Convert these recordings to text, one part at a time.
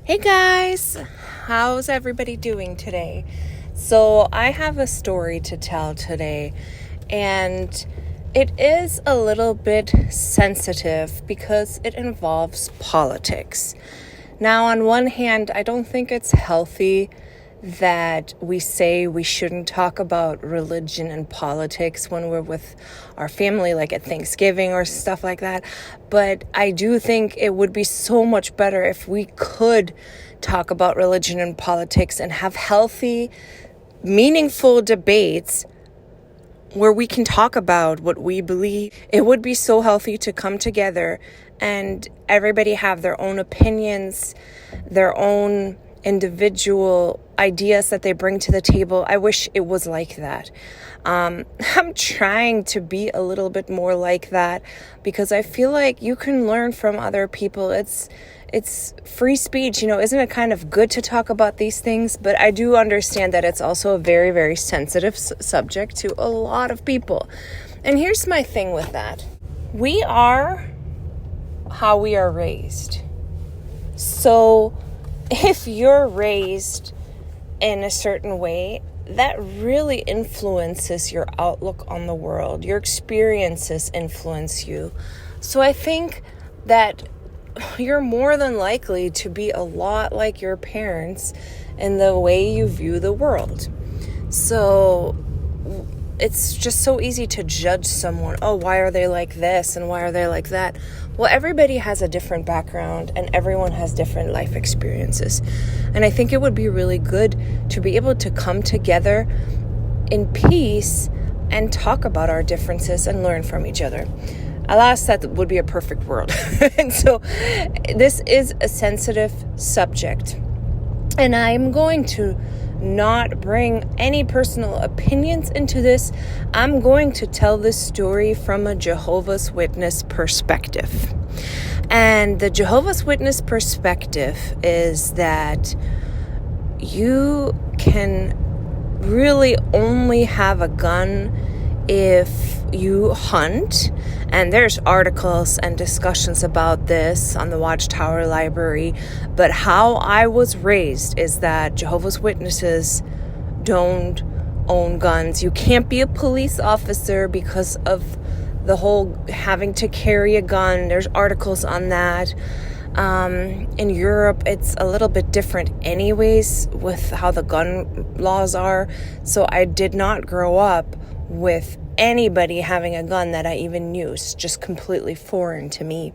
Hey guys, how's everybody doing today? So I have a story to tell today, and it is a little bit sensitive because it involves politics. Now, on one hand, I don't think it's healthy that we say we shouldn't talk about religion and politics when we're with our family, like at Thanksgiving or stuff like that. But I do think it would be so much better if we could talk about religion and politics and have healthy, meaningful debates where we can talk about what we believe. It would be so healthy to come together and everybody have their own opinions, their own individual ideas that they bring to the table. I wish it was like that. I'm trying to be a little bit more like that because I feel like you can learn from other people. It's free speech, isn't it kind of good to talk about these things? But I do understand that it's also a very, very sensitive subject to a lot of people. And here's my thing with that. We are how we are raised. So if you're raised in a certain way, that really influences your outlook on the world. Your experiences influence you. So I think that you're more than likely to be a lot like your parents in the way you view the world. So it's just so easy to judge someone. Oh, why are they like this and why are they like that? Well, everybody has a different background and everyone has different life experiences. And I think it would be really good to be able to come together in peace and talk about our differences and learn from each other. Alas, that would be a perfect world. And so this is a sensitive subject. And I'm going to not bring any personal opinions into this. I'm going to tell this story from a Jehovah's Witness perspective. And the Jehovah's Witness perspective is that you can really only have a gun if you hunt. And there's articles and discussions about this on the Watchtower library. But how I was raised is that Jehovah's Witnesses don't own guns. You can't be a police officer because of the whole having to carry a gun. There's articles on that. In Europe, it's a little bit different anyways with how the gun laws are. So I did not grow up with anybody having a gun that I even knew. It's just completely foreign to me.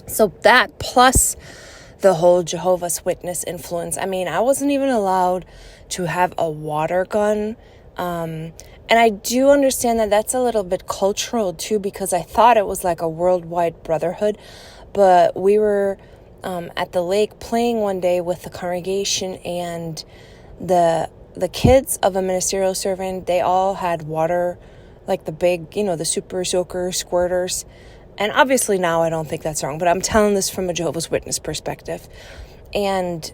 So that plus the whole Jehovah's Witness influence. I mean, I wasn't even allowed to have a water gun. And I do understand that that's a little bit cultural too, because I thought it was like a worldwide brotherhood. But we were at the lake playing one day with the congregation, and the kids of a ministerial servant, they all had water, like the big, the super soaker squirters. And obviously now I don't think that's wrong, but I'm telling this from a Jehovah's Witness perspective. And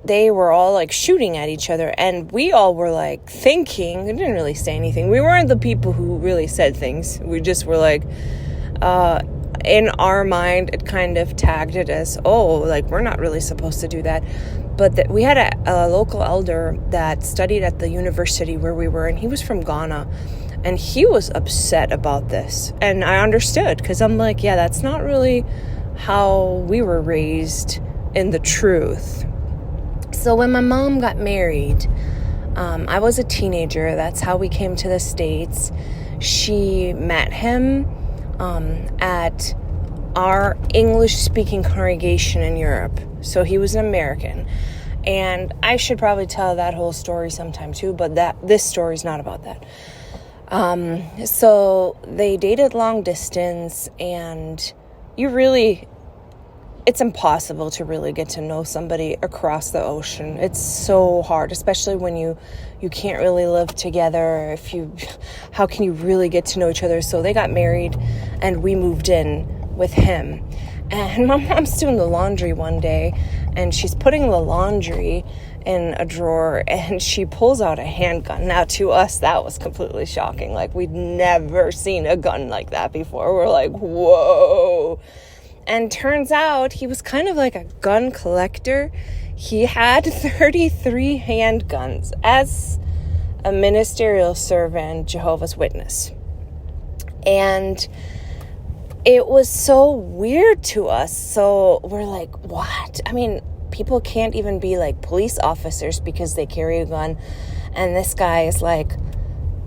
they were all like shooting at each other, and we all were like thinking, we didn't really say anything. We weren't the people who really said things. We just were like, in our mind, it kind of tagged it as, we're not really supposed to do that. But we had a local elder that studied at the university where we were, and he was from Ghana. And he was upset about this. And I understood, because I'm like, yeah, that's not really how we were raised in the truth. So when my mom got married, I was a teenager. That's how we came to the States. She met him at our English-speaking congregation in Europe. So he was an American. And I should probably tell that whole story sometime too, but this story's not about that. So they dated long distance, and it's impossible to really get to know somebody across the ocean. It's so hard, especially when you can't really live together. How can you really get to know each other? So they got married, and we moved in with him. And my mom's doing the laundry one day, and she's putting the laundry in a drawer, and she pulls out a handgun. Now, to us, that was completely shocking. Like, we'd never seen a gun like that before. We're like, whoa. And turns out he was kind of like a gun collector. he had 33 handguns as a ministerial servant, Jehovah's Witness. And it was so weird to us. So we're like, what? I mean, people can't even be like police officers because they carry a gun. And this guy is like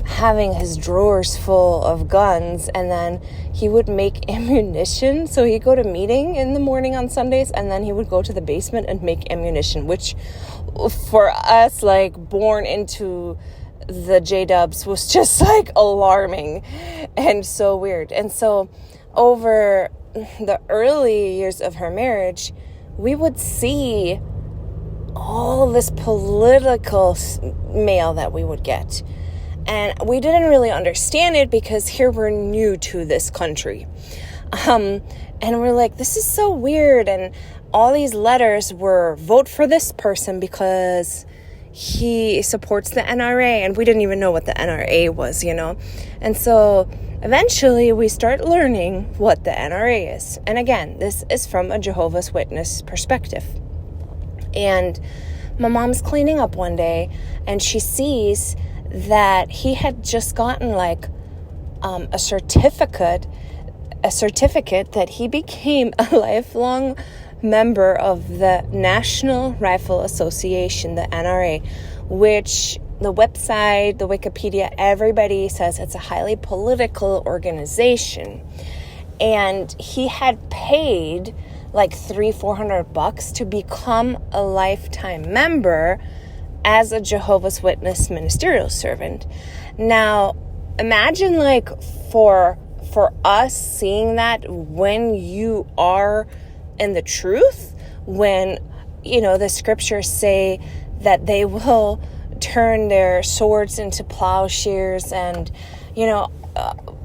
having his drawers full of guns, and then he would make ammunition. So he'd go to meeting in the morning on Sundays, and then he would go to the basement and make ammunition, which for us, like born into the J-dubs, was just like alarming and so weird. And so over the early years of her marriage, we would see all this political mail that we would get. And we didn't really understand it because here we're new to this country. And we're like, this is so weird. And all these letters were, vote for this person because he supports the NRA. And we didn't even know what the NRA was, And so eventually we start learning what the NRA is. And again, this is from a Jehovah's Witness perspective. And my mom's cleaning up one day and she sees that he had just gotten like a certificate that he became a lifelong member of the National Rifle Association, the NRA, which the website, the Wikipedia, everybody says it's a highly political organization. And he had paid like $300-400 to become a lifetime member as a Jehovah's Witness ministerial servant. Now, imagine like for us seeing that when you are in the truth, when, the scriptures say that they will turn their swords into plowshares and,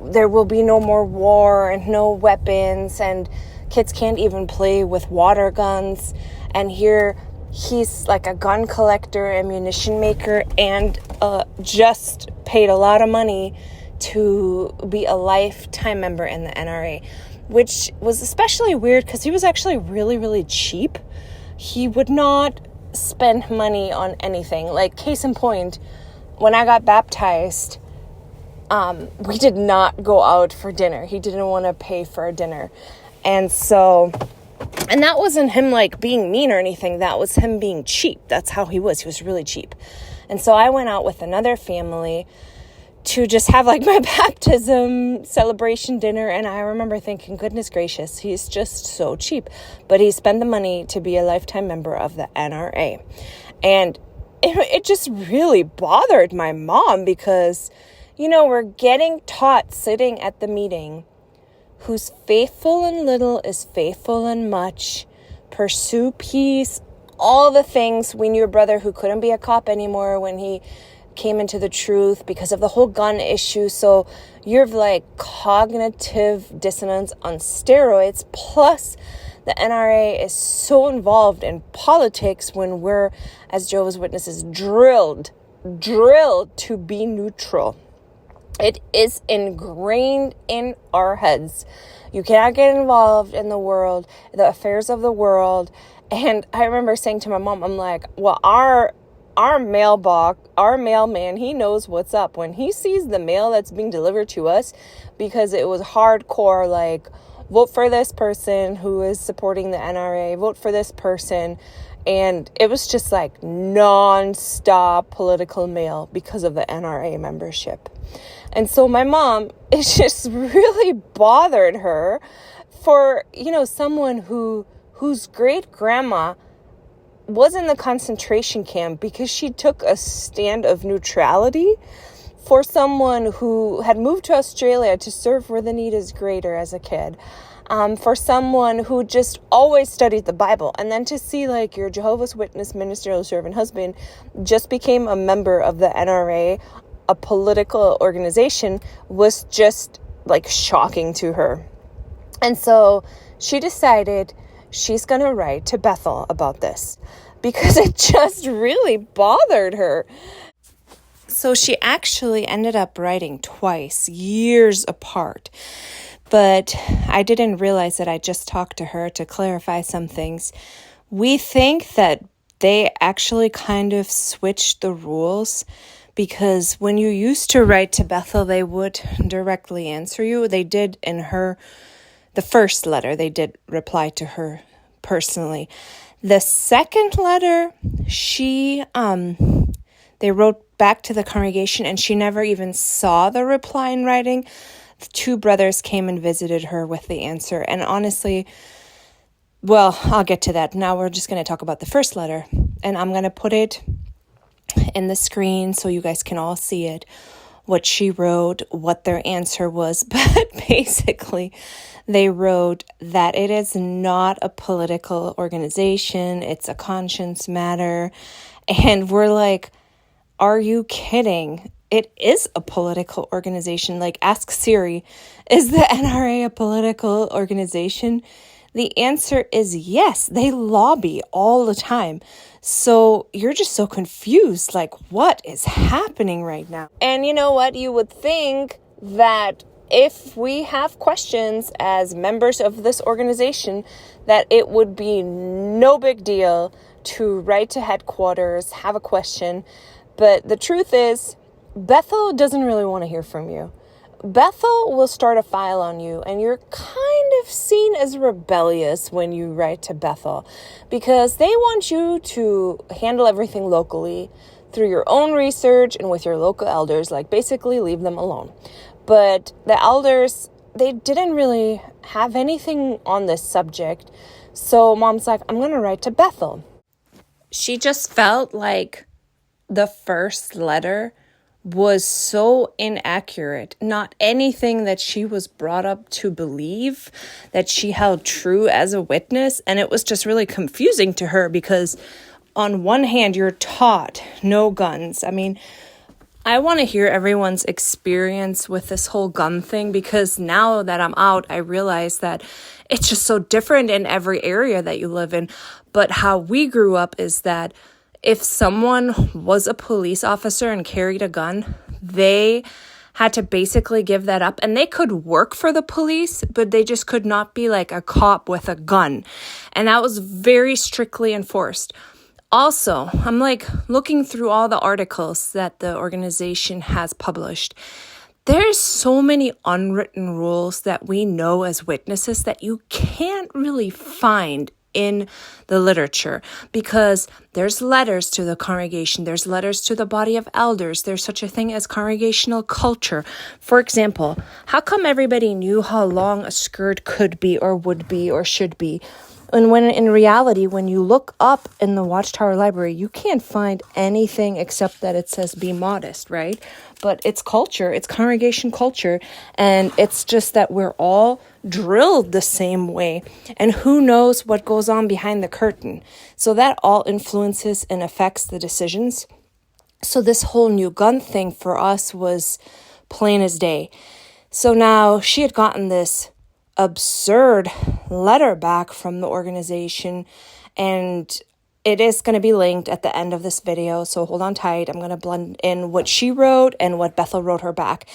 there will be no more war and no weapons and kids can't even play with water guns. And here he's like a gun collector, ammunition maker, and just paid a lot of money to be a lifetime member in the NRA, which was especially weird because he was actually really, really cheap. He would not spend money on anything. Like, case in point, when I got baptized, we did not go out for dinner. He didn't want to pay for a dinner. And that wasn't him like being mean or anything. That was him being cheap. That's how he was. He was really cheap. And so I went out with another family to just have like my baptism celebration dinner. And I remember thinking, goodness gracious, he's just so cheap. But he spent the money to be a lifetime member of the NRA. And it just really bothered my mom because, we're getting taught sitting at the meeting, who's faithful in little is faithful in much. Pursue peace. All the things. We knew a brother who couldn't be a cop anymore when he came into the truth because of the whole gun issue. So you're like cognitive dissonance on steroids. Plus, the NRA is so involved in politics when we're, as Jehovah's Witnesses, drilled to be neutral. It is ingrained in our heads. You cannot get involved in the world, the affairs of the world. And I remember saying to my mom, I'm like, well, our mailman, he knows what's up. When he sees the mail that's being delivered to us, because it was hardcore, like, vote for this person who is supporting the NRA, vote for this person. And it was just like non-stop political mail because of the NRA membership. And so my mom, it just really bothered her for, someone whose great-grandma was in the concentration camp because she took a stand of neutrality, for someone who had moved to Australia to serve where the need is greater as a kid, for someone who just always studied the Bible, and then to see like your Jehovah's Witness ministerial servant husband just became a member of the NRA, a political organization, was just like shocking to her. And so she decided she's going to write to Bethel about this because it just really bothered her. So she actually ended up writing twice, years apart. But I didn't realize that I just talked to her to clarify some things. We think that they actually kind of switched the rules, because when you used to write to Bethel, they would directly answer you. They did in the first letter, they did reply to her personally. The second letter, they wrote back to the congregation, and she never even saw the reply in writing. The two brothers came and visited her with the answer. And honestly, well, I'll get to that. Now we're just going to talk about the first letter, and I'm going to put it in the screen so you guys can all see it, what she wrote, what their answer was. But basically, they wrote that it is not a political organization, it's a conscience matter. And we're like, are you kidding? It is a political organization. Like, ask Siri, is the NRA a political organization? The answer is yes. They lobby all the time. So you're just so confused, like, what is happening right now? And you know what? You would think that if we have questions as members of this organization, that it would be no big deal to write to headquarters, have a question. But the truth is, Bethel doesn't really want to hear from you. Bethel will start a file on you, and you're kind of seen as rebellious when you write to Bethel, because they want you to handle everything locally through your own research and with your local elders, like basically leave them alone. But the elders, they didn't really have anything on this subject. So mom's like, I'm going to write to Bethel. She just felt like the first letter was so inaccurate. Not anything that she was brought up to believe that she held true as a witness. And it was just really confusing to her, because on one hand, you're taught no guns. I mean, I want to hear everyone's experience with this whole gun thing, because now that I'm out, I realize that it's just so different in every area that you live in. But how we grew up is that if someone was a police officer and carried a gun, they had to basically give that up. And they could work for the police, but they just could not be like a cop with a gun. And that was very strictly enforced. Also, I'm like looking through all the articles that the organization has published. There's so many unwritten rules that we know as witnesses that you can't really find in the literature, because there's letters to the congregation, there's letters to the body of elders, there's such a thing as congregational culture. For example, how come everybody knew how long a skirt could be or would be or should be? And when in reality, when you look up in the Watchtower library, you can't find anything except that it says be modest, right? But it's culture, it's congregation culture, and it's just that we're all drilled the same way. And who knows what goes on behind the curtain? So that all influences and affects the decisions. So this whole new gun thing for us was plain as day. So now she had gotten this absurd letter back from the organization, and it is going to be linked at the end of this video, so hold on tight. I'm going to blend in what she wrote and what Bethel wrote her back,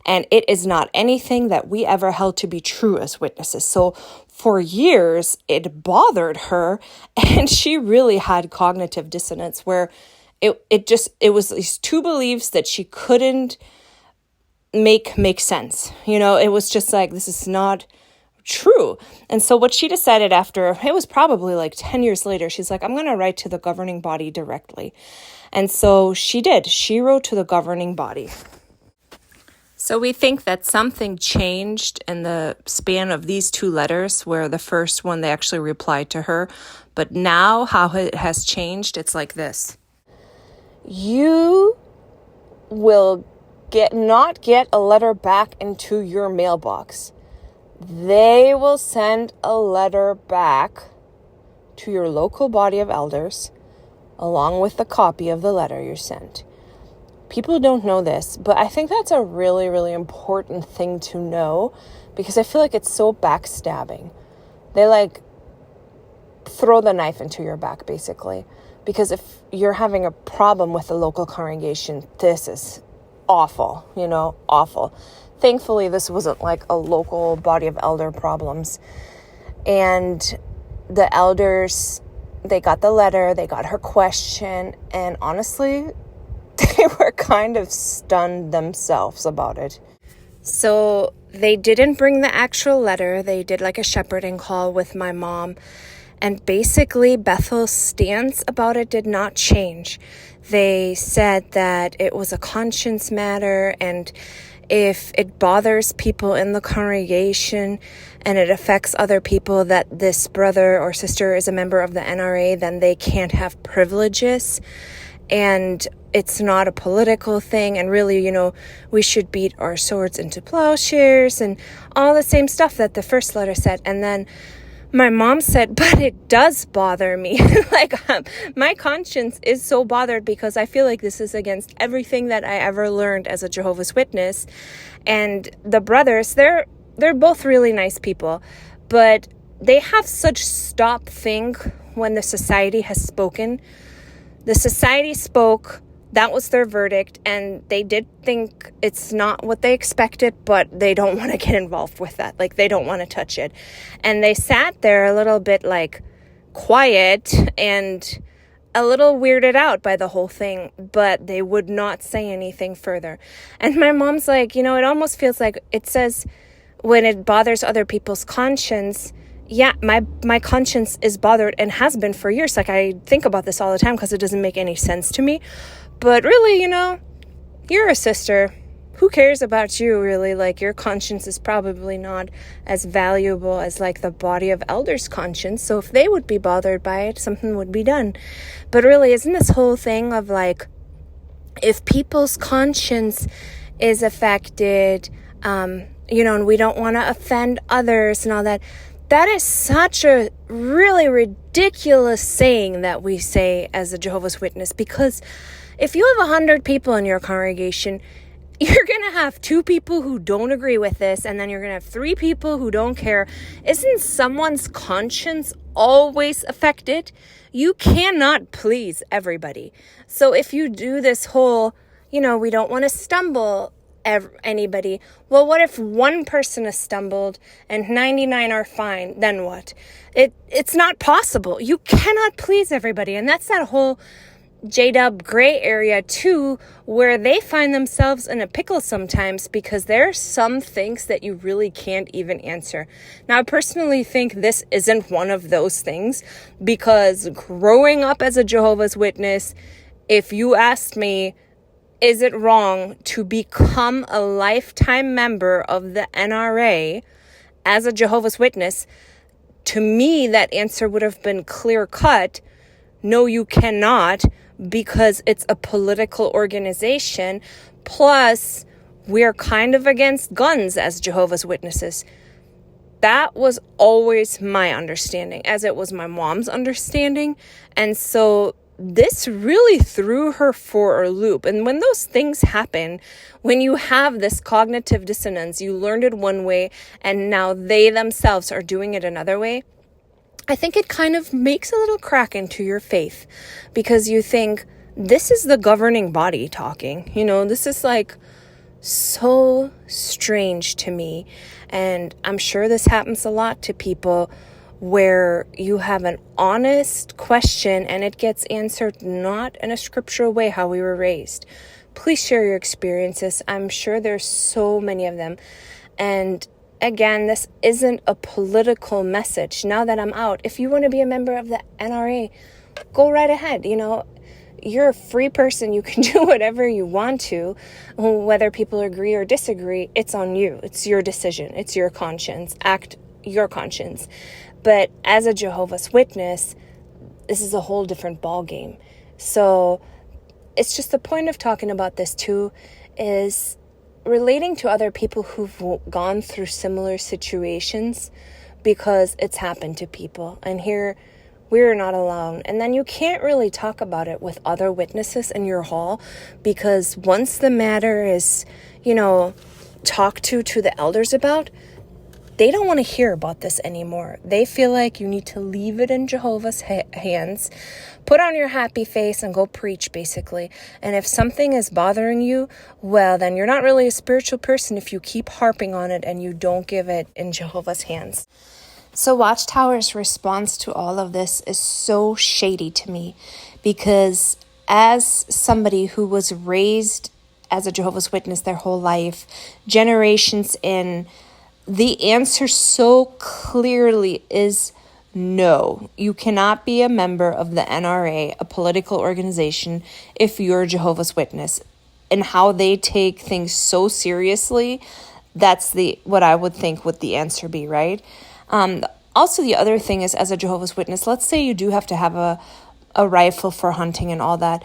and it is not anything that we ever held to be true as witnesses. So for years, it bothered her, and she really had cognitive dissonance, where it was these two beliefs that she couldn't make sense. You know, it was just like, this is not true. And so what she decided after, it was probably like 10 years later, she's like, I'm going to write to the governing body directly. And so she did. She wrote to the governing body. So we think that something changed in the span of these two letters, where the first one, they actually replied to her. But now how it has changed, it's like this. You will not get a letter back into your mailbox. They will send a letter back to your local body of elders along with the copy of the letter you sent. People don't know this, but I think that's a really, really important thing to know, because I feel like it's so backstabbing. They like throw the knife into your back, basically, because if you're having a problem with the local congregation, this is awful, awful. Thankfully, this wasn't like a local body of elder problems. And the elders, they got the letter, they got her question, and honestly, they were kind of stunned themselves about it. So they didn't bring the actual letter. They did like a shepherding call with my mom. And basically, Bethel's stance about it did not change. They said that it was a conscience matter, and if it bothers people in the congregation and it affects other people that this brother or sister is a member of the NRA, then they can't have privileges. And it's not a political thing. And really, we should beat our swords into plowshares and all the same stuff that the first letter said. And then my mom said, but it does bother me. My conscience is so bothered because I feel like this is against everything that I ever learned as a Jehovah's Witness. And the brothers, they're both really nice people, but they have such stop think when the society has spoken. The society spoke, that was their verdict, and they did think it's not what they expected, but they don't want to get involved with that. They don't want to touch it. And they sat there a little bit quiet and a little weirded out by the whole thing, but they would not say anything further. And my mom's like, it almost feels like it says when it bothers other people's conscience. Yeah, my conscience is bothered and has been for years. I think about this all the time because it doesn't make any sense to me. But really, you're a sister. Who cares about you, really? Your conscience is probably not as valuable as, the body of elders' conscience. So if they would be bothered by it, something would be done. But really, isn't this whole thing of, if people's conscience is affected, and we don't want to offend others and all that, that is such a really ridiculous saying that we say as a Jehovah's Witness, because if you have 100 people in your congregation, you're going to have 2 people who don't agree with this, and then you're going to have 3 people who don't care. Isn't someone's conscience always affected? You cannot please everybody. So if you do this whole, we don't want to stumble anybody. Well, what if one person is stumbled and 99 are fine? Then what? It's not possible. You cannot please everybody. And that's that whole J-Dub gray area too, where they find themselves in a pickle sometimes because there are some things that you really can't even answer. Now, I personally think this isn't one of those things, because growing up as a Jehovah's Witness, if you asked me, is it wrong to become a lifetime member of the NRA as a Jehovah's Witness? To me, that answer would have been clear cut. No, you cannot, because it's a political organization. Plus, we're kind of against guns as Jehovah's Witnesses. That was always my understanding, as it was my mom's understanding. And so this really threw her for a loop. And when those things happen, when you have this cognitive dissonance, you learned it one way and now they themselves are doing it another way, I think it kind of makes a little crack into your faith, because you think, this is the governing body talking. This is so strange to me. And I'm sure this happens a lot to people, where you have an honest question and it gets answered not in a scriptural way how we were raised. Please share your experiences. I'm sure there's so many of them. And again, this isn't a political message. Now that I'm out, if you want to be a member of the NRA, go right ahead. You're a free person. You can do whatever you want to. Whether people agree or disagree, it's on you. It's your decision. It's your conscience. Act your conscience. But as a Jehovah's Witness, this is a whole different ball game. So it's just the point of talking about this too, is relating to other people who've gone through similar situations, because it's happened to people. And here, we're not alone. And then you can't really talk about it with other witnesses in your hall, because once the matter is, talked to the elders about, they don't want to hear about this anymore. They feel like you need to leave it in Jehovah's hands, put on your happy face and go preach, basically. And if something is bothering you, well, then you're not really a spiritual person if you keep harping on it and you don't give it in Jehovah's hands. So Watchtower's response to all of this is so shady to me, because as somebody who was raised as a Jehovah's Witness their whole life, generations in, the answer so clearly is no. You cannot be a member of the NRA, a political organization, if you're a Jehovah's Witness. And how they take things so seriously, that's what I would think would the answer be, right? Also, the other thing is, as a Jehovah's Witness, let's say you do have to have a rifle for hunting and all that.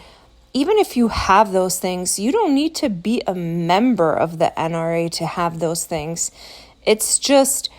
Even if you have those things, you don't need to be a member of the NRA to have those things. It's just,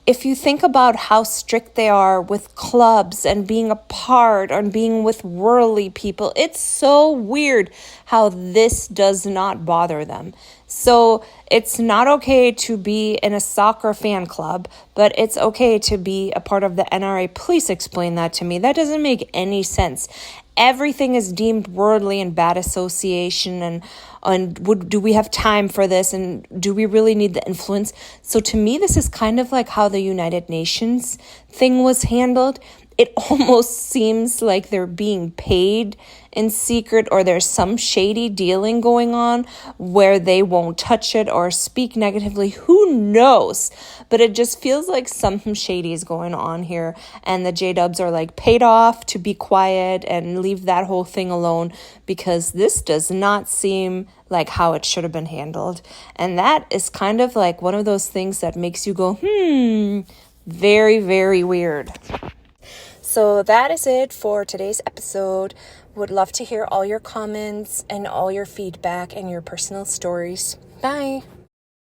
if you think about how strict they are with clubs and being apart and being with worldly people, it's so weird how this does not bother them. So it's not okay to be in a soccer fan club, but it's okay to be a part of the NRA. Please explain that to me. That doesn't make any sense. Everything is deemed worldly and bad association, and do we have time for this, and do we really need the influence? So to me, this is kind of like how the United Nations thing was handled. It almost seems like they're being paid in secret, or there's some shady dealing going on where they won't touch it or speak negatively. Who knows? But it just feels like something shady is going on here, and the J-Dubs are like paid off to be quiet and leave that whole thing alone, because this does not seem like how it should have been handled. And that is kind of like one of those things that makes you go, very, very weird. So that is it for today's episode. Would love to hear all your comments and all your feedback and your personal stories. Bye.